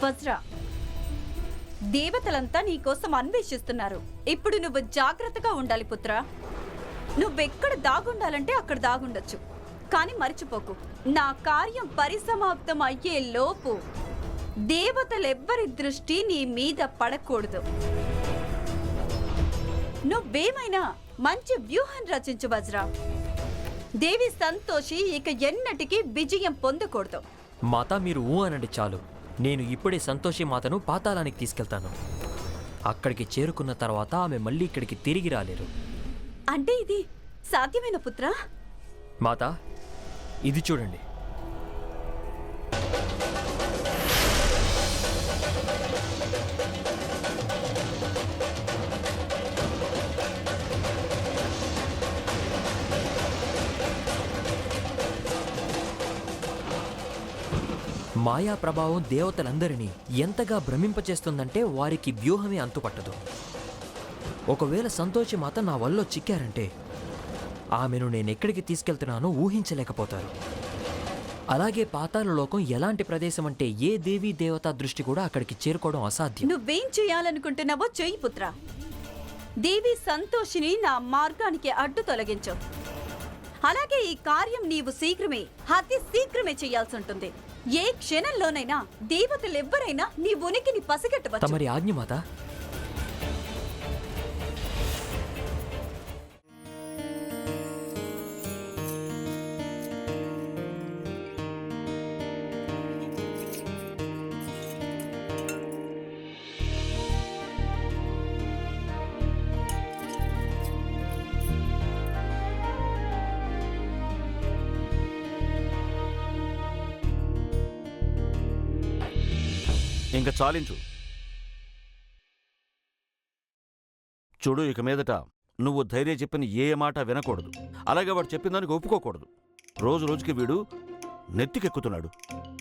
వజ్రా, దేవతలంతా నీకోసం అన్వేషిస్తున్నారు. ఇప్పుడు నువ్వు జాగ్రత్తగా ఉండాలి పుత్రా. నువ్వెక్కడ దాగుండాలంటే అక్కడ దాగుండొచ్చు, కానీ మర్చిపోకు, నా కార్యం పరిసమాప్తం అయ్యే లోపు దేవతలెవ్వరి దృష్టి నీ మీద పడకూడదు. నువ్వేమైనా మంచి వ్యూహం రచించు వజ్రా. దేవి సంతోషి ఇక ఎన్నటికీ విజయం పొందకూడదు. మాత, మీరు ఊ అనండి చాలు. నేను ఇప్పుడే సంతోషి మాతను పాతాళానికి తీసుకెళ్తాను. అక్కడికి చేరుకున్న తర్వాత ఆమె మళ్ళీ ఇక్కడికి తిరిగి రాలేరు. అంటే ఇది సాధ్యమేనా పుత్రా? మాత, ఇది చూడండి. మాయా ప్రభావం దేవతలందరినీ ఎంతగా భ్రమింపచేస్తుందంటే వారికి వ్యూహమే అంతుపట్టదు. ఒకవేళ సంతోషి మాత నా వల్ల చిక్కారంటే ఆమెను నేనెక్కడికి తీసుకెళ్తున్నానో ఊహించలేకపోతారు. అలాగే పాతాళ లోకం ఎలాంటి ప్రదేశం అంటే ఏ దేవీ దేవతా దృష్టి కూడా అక్కడికి చేరుకోవడం అసాధ్యం. నువ్వేం చేయాలనుకుంటున్నావో చెయ్యి పుత్రా. దేవి సంతోషిని నా మార్గానికి అడ్డు తొలగించు. అలాగే ఈ కార్యం నీవు శీఘ్రమే, అతి శీఘ్రమే చేయాల్సి ఉంటుంది. ఏ క్షణంలోనైనా దేవతలెవ్వరైనా నీ ఉనికిని పసిగట్టవచ్చు. తమరి ఆజ్ఞ మాత. ఇంక చాలించు. చూడు, ఇక మీదట నువ్వు ధైర్యం చెప్పిన ఏ మాట వినకూడదు. అలాగే వాడు చెప్పిన దానికి ఒప్పుకోకూడదు. రోజు రోజుకి వీడు నెత్తికెక్కుతున్నాడు.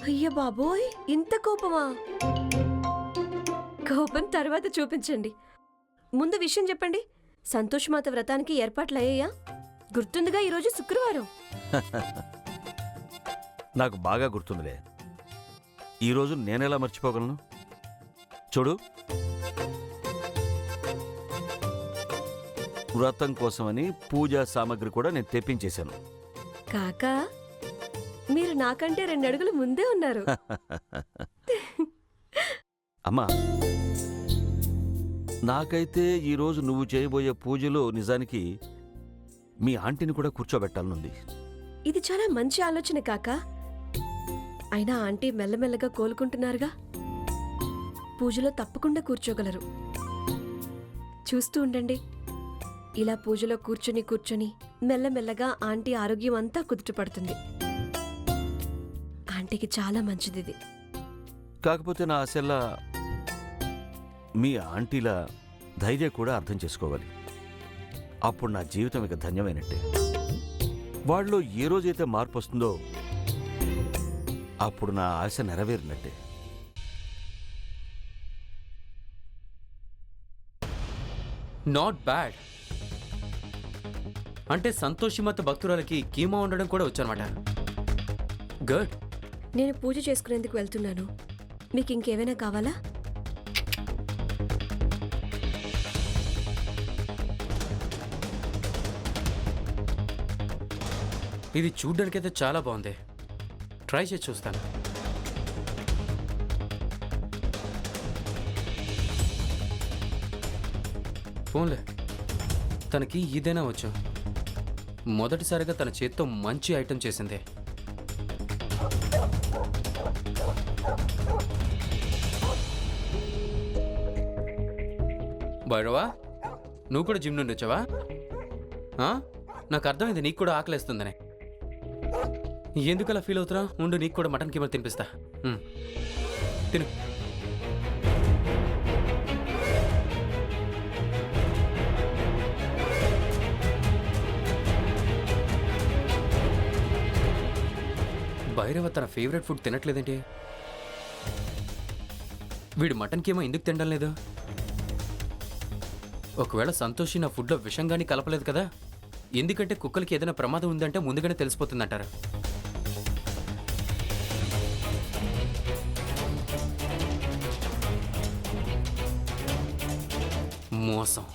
అయ్య బాబోయ్, ఇంత కోపమా? కోపం తర్వాత చూపించండి. ముందు విషయం చెప్పండి. సంతోషమాత వ్రతానికి ఏర్పాట్లయ్యాయా? గుర్తుందిగా ఈరోజు శుక్రవారం. నాకు బాగా గుర్తుందిలే. ఈరోజు నేనెలా మర్చిపోగలను? చూడు, వ్రతం కోసమని పూజా సామాగ్రి కూడా నేను తెప్పించేశాను. కాకా, మీరు నాకంటే 2 అడుగులు ముందే ఉన్నారు. అమ్మా, నాకైతే ఈరోజు నువ్వు చేయబోయే పూజలో నిజానికి మీ ఆంటీని కూడా కూర్చోబెట్టాలనుంది. ఇది చాలా మంచి ఆలోచన కాకా. అయినా ఆంటీ మెల్లమెల్లగా కోలుకుంటున్నారుగా, పూజలో తప్పకుండా కూర్చోగలరు. చూస్తూ ఉండండి. ఇలా పూజలో కూర్చొని మెల్లమెల్లగా ఆంటీ ఆరోగ్యం అంతా కుదుటపడుతుంది. ఆంటీకి చాలా మంచిది. కాకపోతే నా ఆశల్లా మీ ఆంటీల ధైర్యం కూడా అర్థం చేసుకోవాలి. అప్పుడు నా జీవితం ఇక ధన్యమైనట్టే. వాళ్ళలో ఏ రోజైతే మార్పు వస్తుందో అప్పుడు నా ఆశ నెరవేరినట్టే. Not bad. అంటే సంతోషిమత భక్తురాలకి కీమా ఉండడం కూడా వచ్చనమాట. గుడ్. నేను పూజ చేసుకునేందుకు వెళ్తున్నాను. మీకు ఇంకేమైనా కావాలా? ఇది చూడ్డానికైతే చాలా బాగుంది. ట్రై చేసి చూస్తాను. ఫోన్లే, తనకి ఇదేనా వచ్చు. మొదటిసారిగా తన చేత్తో మంచి ఐటెం చేసింది. భైరవా, నువ్వు కూడా జిమ్ నుండి వచ్చావా? నాకు అర్థమైంది నీకు కూడా ఆకలేస్తుందని. ఎందుకు అలా ఫీల్ అవుతున్నా? ఉండు, నీకు కూడా మటన్ కీమా తినిపిస్తా. తిను. భైరవ తన ఫేవరెట్ ఫుడ్ తినట్లేదేంటి? వీడు మటన్ కీమా ఎందుకు తినడం లేదు? ఒకవేళ సంతోషి నా ఫుడ్లో విషంగాని కలపలేదు కదా? ఎందుకంటే కుక్కలకి ఏదైనా ప్రమాదం ఉందంటే ముందుగానే తెలిసిపోతుందంటారు. మోసం.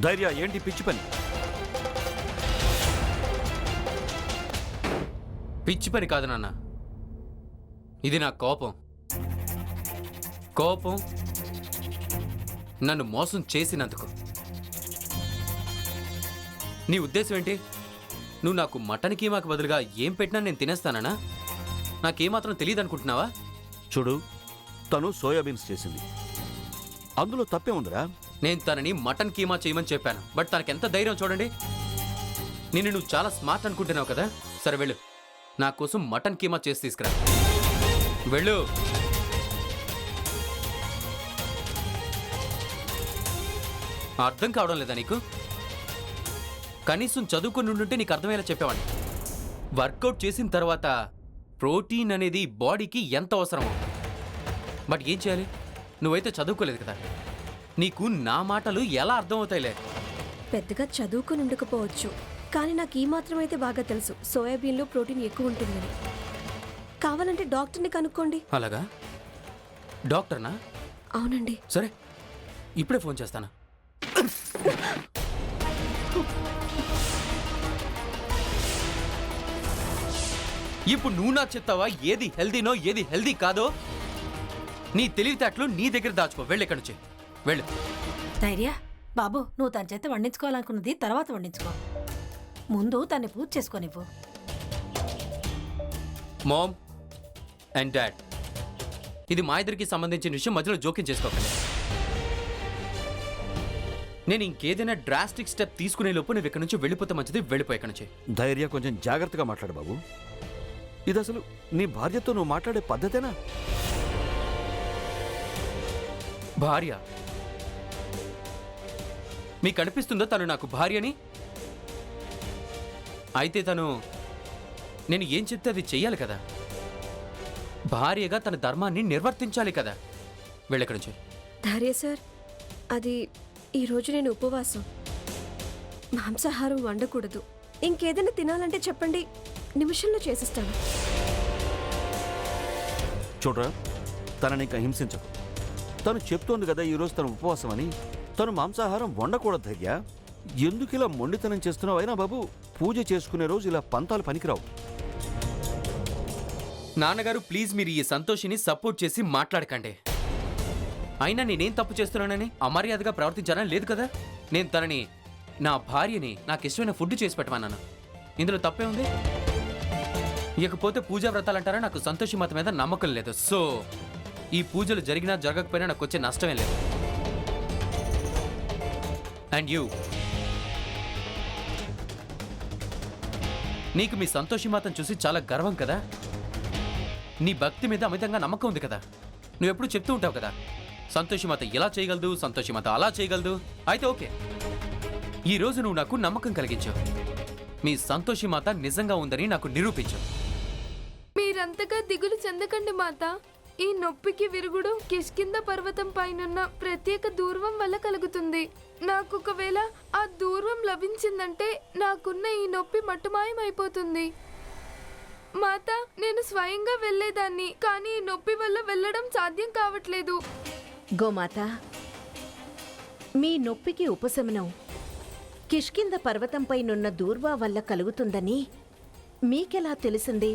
ధైర్య ఏంటి పిచ్చి పని? పిచ్చి పని కాదు నాన్న, ఇది నా కోపం. కోపం నన్ను మోసం చేసినందుకు. నీ ఉద్దేశం ఏంటి? నువ్వు నాకు మటన్ కీమాకి బదులుగా ఏం పెట్టినా నేను తినేస్తానా? నాకేమాత్రం తెలియదు అనుకుంటున్నావా? చూడు, తను సోయాబీన్స్ చేసింది, అందులో తప్పే ఉందిరా. నేను తనని మటన్ కీమా చేయమని చెప్పాను, బట్ తనకెంత ధైర్యం చూడండి. నువ్వు చాలా స్మార్ట్ అనుకుంటున్నావు కదా. సరే వెళ్ళు, నా కోసం మటన్ కీమా చేసి తీసుకురా. వెళ్ళు. అర్థం కావడం లేదా నీకు? కనీసం చదువుకుని ఉండుంటే నీకు అర్థమయ్యేలా చెప్పేవాడిని. వర్కౌట్ చేసిన తర్వాత ప్రోటీన్ అనేది బాడీకి ఎంత అవసరమో. బట్ ఏం చేయాలి? నువ్వైతే చదువుకోలేదు కదా, నీకు నా మాటలు ఎలా అర్థమవుతాయిలే. పెద్దగా చదువుకుని ఉండకపోవచ్చు, కానీ నాకు ఈ మాత్రం అయితే బాగా తెలుసు, సోయాబీన్లో ప్రోటీన్ ఎక్కువ ఉంటుందని. కావాలంటే డాక్టర్ని కనుక్కోండి. అలాగా? డాక్టర్నా? అవునండి. సరే, ఇప్పుడే ఫోన్ చేస్తాను. ఇప్పుడు నువ్వు నాకు చెప్తావా ఏది హెల్దీనో ఏది హెల్దీ కాదో? నీ తెలివితేటలు నీ దగ్గర దాచుకో. వెళ్ళు ఇక్కడి నుంచి, వెళ్ళు. ధైర్య బాబు, నువ్వు తన చేత వండించుకోవాలనుకున్నది తర్వాత వండించుకో. ముందు తన్ని పూజ చేసుకోనివ్వు. మామ్ అండ్ డాడ్, ఇది మా ఇద్దరికి సంబంధించిన విషయం, మధ్యలో జోక్యం చేసుకోకండి. నేను ఇంకేదైనా డ్రాస్టిక్ స్టెప్ తీసుకునే లోపు నువ్వు ఇక్కడ నుంచి వెళ్ళిపోతే మంచిది. వెళ్ళిపో ఇక్కడి నుంచి. ధైర్య, కొంచెం జాగ్రత్తగా మాట్లాడు బాబు. ఇది అసలు నీ భార్యతో నువ్వు మాట్లాడే పద్ధతేనా? భార్య? మీకు అనిపిస్తుందో తను నాకు భార్యని? అయితే తను నేను ఏం చెప్తే అది చెయ్యాలి కదా. భార్యగా తన ధర్మాన్ని నిర్వర్తించాలి కదా. వెళ్ళెక్కడి నుంచి. ధైర్య సార్, అది ఈరోజు నేను ఉపవాసం, మాంసాహారం వండకూడదు. ఇంకేదైనా తినాలంటే చెప్పండి, నిమిషంలో చేసిస్తాను. చూడరా, తనని ఇంకా హింసించకు. తను చెప్తోంది కదా ఈరోజు తన ఉపవాసం అని. తను మాంసాహారం వండకూడదు ధైర్య. ఎందుకు ఇలా మొండితనం చేస్తున్నావు? అయినా బాబు, పూజ చేసుకునే రోజు ఇలా పంతాలు పనికిరావు. నాన్నగారు ప్లీజ్, మీరు ఈ సంతోషిని సపోర్ట్ చేసి మాట్లాడకండి. అయినా నేనేం తప్పు చేస్తున్నానని అమర్యాదగా ప్రవర్తించానని లేదు కదా. నేను తనని, నా భార్యని, నాకు ఇష్టమైన ఫుడ్ చేసి పెట్టమన్నాను. ఇందులో తప్పే ఉంది? ఇకపోతే పూజా వ్రతాలు అంటారా? నాకు సంతోషి మతం మీద నమ్మకం లేదు. సో ఈ పూజలు జరిగినా జరగకపోయినా నాకు వచ్చే నష్టమే లేదు. అండ్ యూ, నీకు మీ సంతోషి మాతం చూసి చాలా గర్వం కదా. నీ భక్తి మీద అమితంగా నమ్మకం ఉంది కదా. నువ్వెప్పుడు చెప్తూ ఉంటావు కదా, సంతోషి మాత ఇలా చేయగలదు, సంతోషి మాత అలా చేయగలదు. అయితే ఓకే, ఈరోజు నువ్వు నాకు నమ్మకం కలిగించావు. మీ సంతోషి మాత నిజంగా ఉందని నాకు నిరూపించు. మీరంతగా దిగులు చెందకండి మాత. ఈ నొప్పికి విరుగుడు కిష్కింద పర్వతం పైనున్న ప్రత్యేక దూర్వం వల్ల కలుగుతుంది. నాకు ఒకవేళ ఆ దూర్వం లభించిందంటే నాకున్న ఈ నొప్పి మట్టుమాయమైపోతుంది. మాత, నేను స్వయంగా వెళ్ళేదాన్ని, కానీ ఈ నొప్పి వల్ల వెళ్ళడం సాధ్యం కావట్లేదు. గోమాత, మీ నొప్పికి ఉపశమనం కిష్కింద పర్వతంపైనున్న దూర్వా వల్ల కలుగుతుందని మీకెలా తెలిసింది?